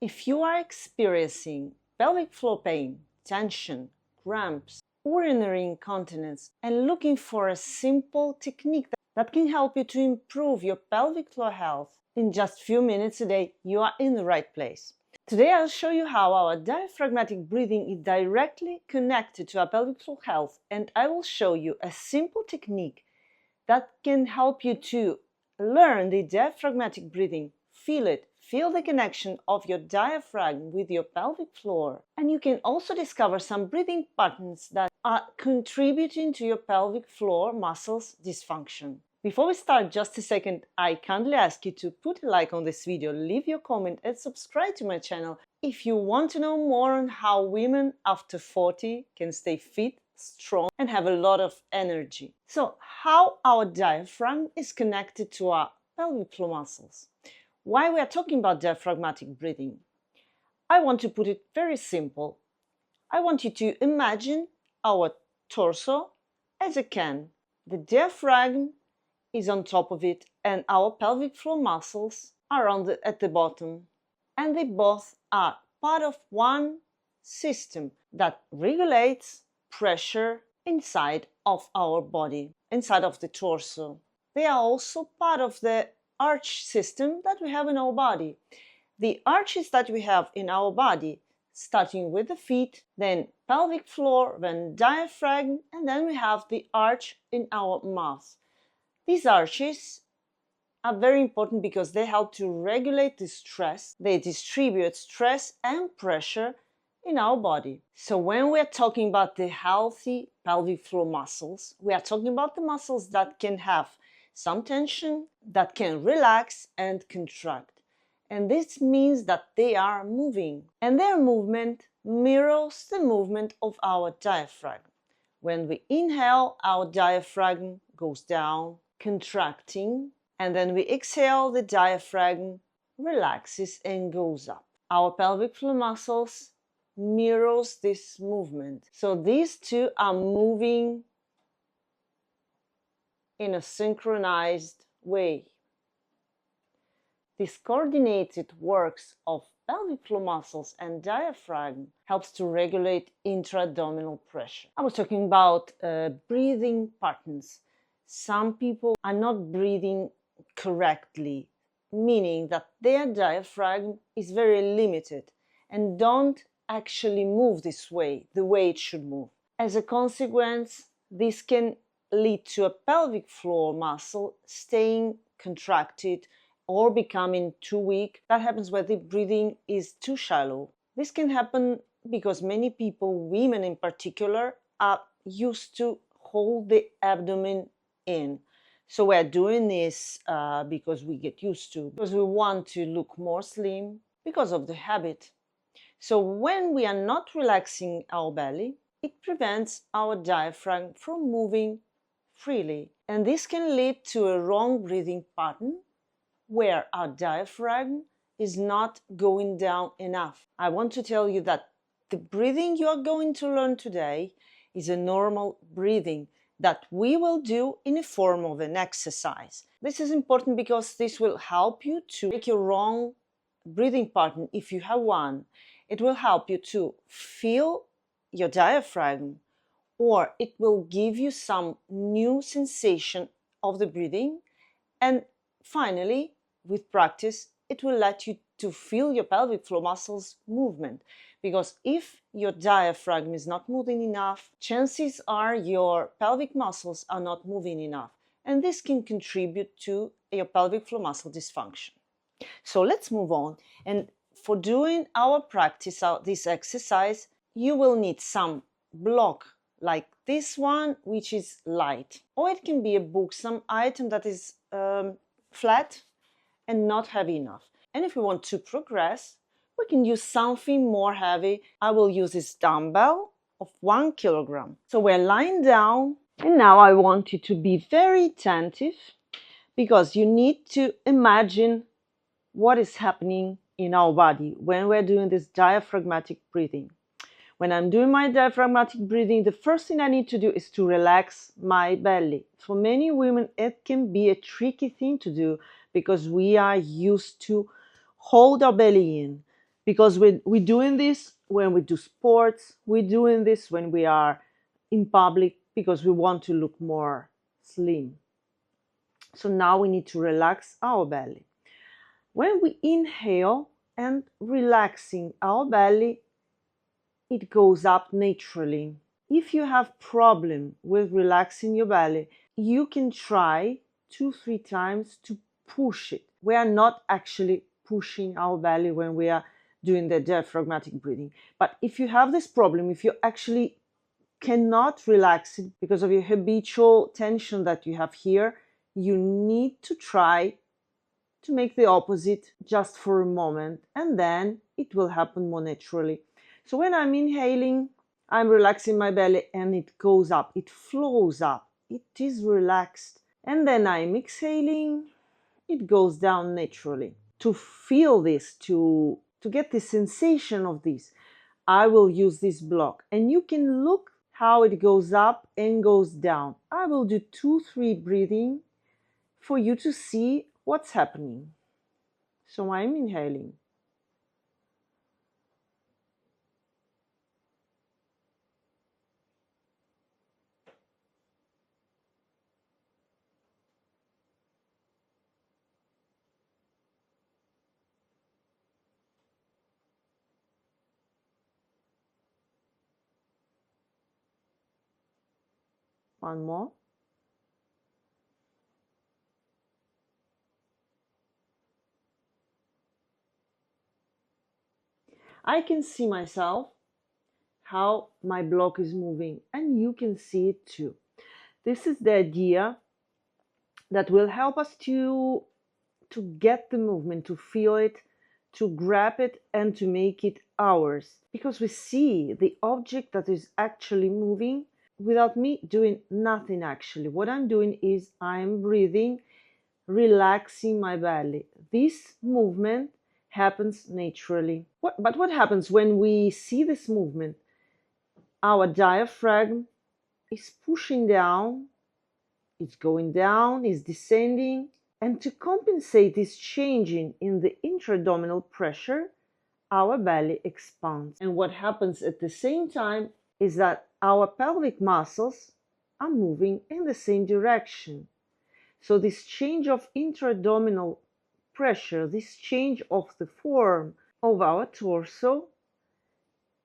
If you are experiencing pelvic floor pain, tension, cramps, urinary incontinence, and looking for a simple technique that can help you to improve your pelvic floor health in just a few minutes a day, you are in the right place. Today I'll show you how our diaphragmatic breathing is directly connected to our pelvic floor health, and I will show you a simple technique that can help you to learn the diaphragmatic breathing, feel the connection of your diaphragm with your pelvic floor. And you can also discover some breathing patterns that are contributing to your pelvic floor muscles dysfunction. Before we start, just a second, I kindly ask you to put a like on this video, leave your comment and subscribe to my channel if you want to know more on how women after 40 can stay fit, strong and have a lot of energy. So, how our diaphragm is connected to our pelvic floor muscles. Why we are talking about diaphragmatic breathing? I want to put it very simple. I want you to imagine our torso as a can. The diaphragm is on top of it and our pelvic floor muscles are at the bottom. And they both are part of one system that regulates pressure inside of our body, inside of the torso. They are also part of the arch system that we have in our body. The arches that we have in our body, starting with the feet, then pelvic floor, then diaphragm, and then we have the arch in our mouth. These arches are very important because they help to regulate the stress. They distribute stress and pressure in our body. So when we're talking about the healthy pelvic floor muscles, we are talking about the muscles that can have some tension, that can relax and contract. And this means that they are moving. And their movement mirrors the movement of our diaphragm. When we inhale, our diaphragm goes down, contracting, and then we exhale, the diaphragm relaxes and goes up. Our pelvic floor muscles mirrors this movement. So these two are moving in a synchronized way. This coordinated works of pelvic floor muscles and diaphragm helps to regulate intra-abdominal pressure. I was talking about breathing patterns. Some people are not breathing correctly, meaning that their diaphragm is very limited and don't actually move this way, the way it should move. As a consequence, this can lead to a pelvic floor muscle staying contracted or becoming too weak. That happens when the breathing is too shallow. This can happen because many people, women in particular, are used to hold the abdomen in. So we're doing this because we get used to, because we want to look more slim, because of the habit. So when we are not relaxing our belly, it prevents our diaphragm from moving freely. And this can lead to a wrong breathing pattern where our diaphragm is not going down enough. I want to tell you that the breathing you are going to learn today is a normal breathing that we will do in the form of an exercise. This is important because this will help you to make your wrong breathing pattern, if you have one. It will help you to feel your diaphragm, or it will give you some new sensation of the breathing. And finally, with practice, it will let you to feel your pelvic floor muscles movement. Because if your diaphragm is not moving enough, chances are your pelvic muscles are not moving enough. And this can contribute to your pelvic floor muscle dysfunction. So let's move on. And for doing our practice, this exercise, you will need some block like this one, which is light. Or it can be a book, some item that is flat and not heavy enough. And if we want to progress, we can use something more heavy. I will use this dumbbell of 1 kilogram. So we're lying down, and now I want you to be very attentive because you need to imagine what is happening in our body when we're doing this diaphragmatic breathing. When I'm doing my diaphragmatic breathing, the first thing I need to do is to relax my belly. For many women, it can be a tricky thing to do because we are used to hold our belly in. because we're doing this when we do sports, we're doing this when we are in public because we want to look more slim. So now we need to relax our belly. When we inhale and relaxing our belly, it goes up naturally. If you have problem with relaxing your belly, you can try 2-3 times to push it. We are not actually pushing our belly when we are doing the diaphragmatic breathing. But if you have this problem, if you actually cannot relax it because of your habitual tension that you have here, you need to try to make the opposite just for a moment, and then it will happen more naturally. So when I'm inhaling, I'm relaxing my belly and it goes up, it flows up, it is relaxed. And then I'm exhaling, it goes down naturally. To feel this, to get the sensation of this, I will use this block, and you can look how it goes up and goes down. I will do 2-3 breathing for you to see what's happening. So I'm inhaling. One more. I can see myself how my block is moving, and you can see it too. This is the idea that will help us to get the movement, to feel it, to grab it, and to make it ours. Because we see the object that is actually moving without me doing nothing actually. What I'm doing is I'm breathing, relaxing my belly. This movement happens naturally. But what happens when we see this movement? Our diaphragm is pushing down, it's going down, it's descending, and to compensate this changing in the intra-abdominal pressure, our belly expands. And what happens at the same time is that our pelvic muscles are moving in the same direction. So this change of intra-abdominal pressure, this change of the form of our torso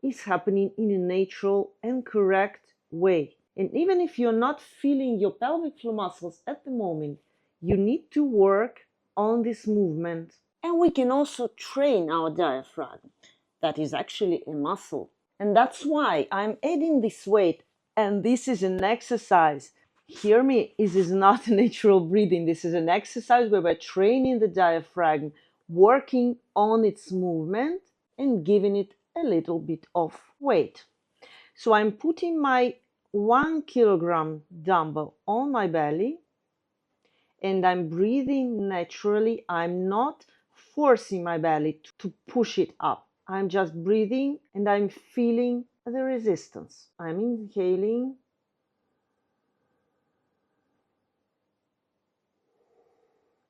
is happening in a natural and correct way. And even if you're not feeling your pelvic floor muscles at the moment, you need to work on this movement. And we can also train our diaphragm. That is actually a muscle. And that's why I'm adding this weight. And this is an exercise. Hear me, this is not natural breathing. This is an exercise where we're training the diaphragm, working on its movement and giving it a little bit of weight. So I'm putting my 1 kilogram dumbbell on my belly and I'm breathing naturally. I'm not forcing my belly to push it up. I'm just breathing and I'm feeling the resistance. I'm inhaling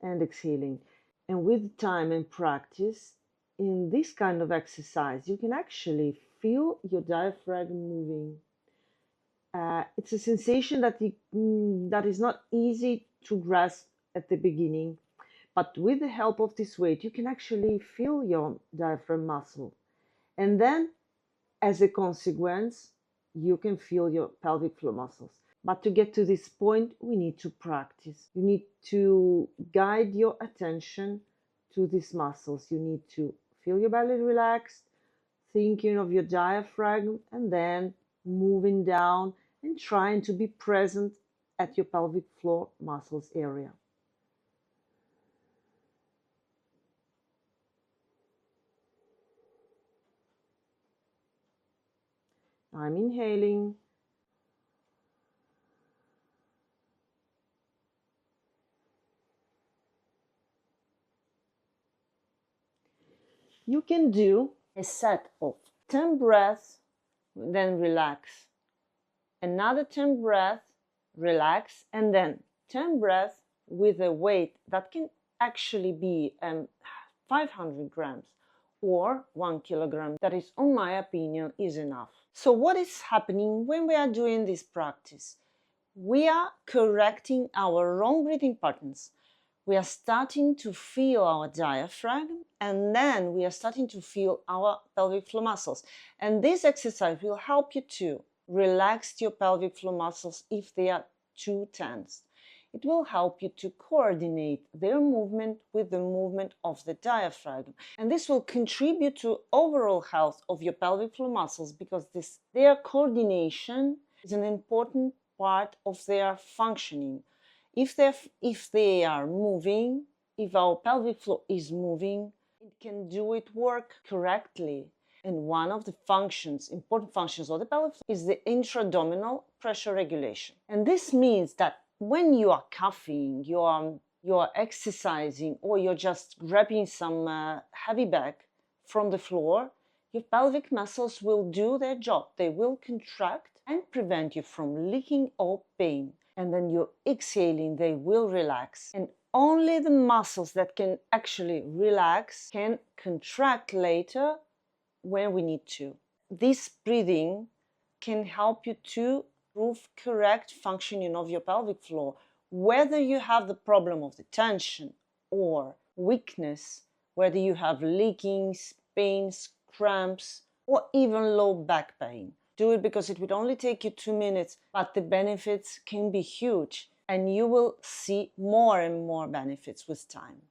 and exhaling. And with time and practice in this kind of exercise, you can actually feel your diaphragm moving. It's a sensation that is not easy to grasp at the beginning, but with the help of this weight, you can actually feel your diaphragm muscle. And then, as a consequence, you can feel your pelvic floor muscles. But to get to this point, we need to practice. You need to guide your attention to these muscles. You need to feel your belly relaxed, thinking of your diaphragm, and then moving down and trying to be present at your pelvic floor muscles area. I'm inhaling. You can do a set of 10 breaths, then relax. Another 10 breaths, relax, and then 10 breaths with a weight that can actually be 500 grams or 1 kilogram. That is, in my opinion, is enough. So what is happening when we are doing this practice? We are correcting our wrong breathing patterns. We are starting to feel our diaphragm, and then we are starting to feel our pelvic floor muscles. And this exercise will help you to relax your pelvic floor muscles if they are too tense. It will help you to coordinate their movement with the movement of the diaphragm. And this will contribute to overall health of your pelvic floor muscles, because their coordination is an important part of their functioning. If they are moving, if our pelvic floor is moving, it can do its work correctly. And one of the important functions of the pelvic floor is the intra-abdominal pressure regulation. And this means that when you are coughing, you are exercising, or you're just grabbing some heavy bag from the floor, your pelvic muscles will do their job. They will contract and prevent you from leaking or pain. And then you're exhaling, they will relax. And only the muscles that can actually relax can contract later when we need to. This breathing can help you to improve correct functioning of your pelvic floor, whether you have the problem of the tension or weakness, whether you have leakings, pains, cramps, or even low back pain. Do it, because it would only take you 2 minutes, but the benefits can be huge, and you will see more and more benefits with time.